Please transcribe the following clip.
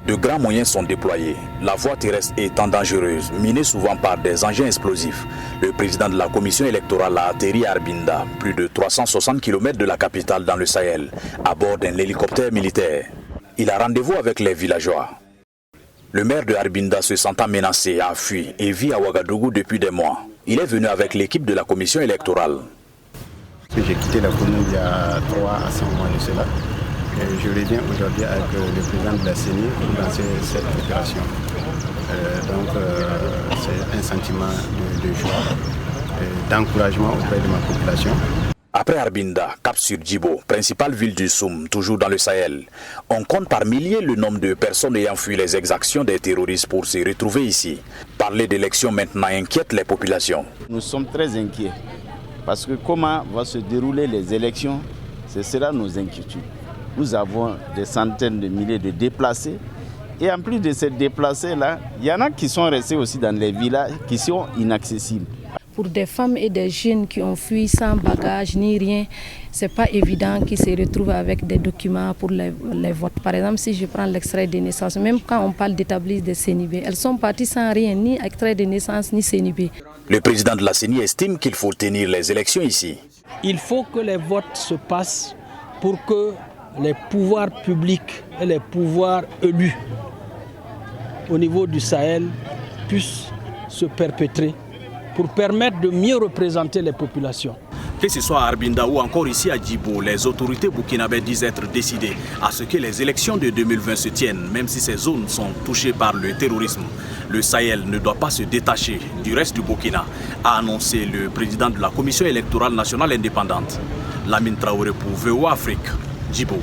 De grands moyens sont déployés. La voie terrestre étant dangereuse, minée souvent par des engins explosifs. Le président de la commission électorale a atterri à Arbinda, plus de 360 km de la capitale dans le Sahel, à bord d'un hélicoptère militaire. Il a rendez-vous avec les villageois. Le maire de Arbinda, se sentant menacé, a fui et vit à Ouagadougou depuis des mois. Il est venu avec l'équipe de la commission électorale. J'ai quitté la commune il y a 3 à 5 mois de cela. Et je reviens aujourd'hui avec le président de la CENI pour lancer cette opération. C'est un sentiment de joie, d'encouragement auprès de ma population. Après Arbinda, cap sur Djibo, principale ville du Soum, toujours dans le Sahel, on compte par milliers le nombre de personnes ayant fui les exactions des terroristes pour se retrouver ici. Parler d'élections maintenant inquiète les populations. Nous sommes très inquiets parce que comment vont se dérouler les élections, ce sera nos inquiétudes. Nous avons des centaines de milliers de déplacés et en plus de ces déplacés-là, il y en a qui sont restés aussi dans les villages qui sont inaccessibles. Pour des femmes et des jeunes qui ont fui sans bagage ni rien, ce n'est pas évident qu'ils se retrouvent avec des documents pour les votes. Par exemple, si je prends l'extrait de naissance, même quand on parle d'établir des CNIB, elles sont parties sans rien, ni extrait de naissance, ni CNIB. Le président de la CENI estime qu'il faut tenir les élections ici. Il faut que les votes se passent pour que les pouvoirs publics et les pouvoirs élus au niveau du Sahel puissent se perpétrer pour permettre de mieux représenter les populations. Que ce soit à Arbinda ou encore ici à Djibo, les autorités burkinabées disent être décidées à ce que les élections de 2020 se tiennent, même si ces zones sont touchées par le terrorisme. Le Sahel ne doit pas se détacher du reste du Burkina, a annoncé le président de la Commission électorale nationale indépendante. Lamine Traoré pour VOA Afrique, Djibo.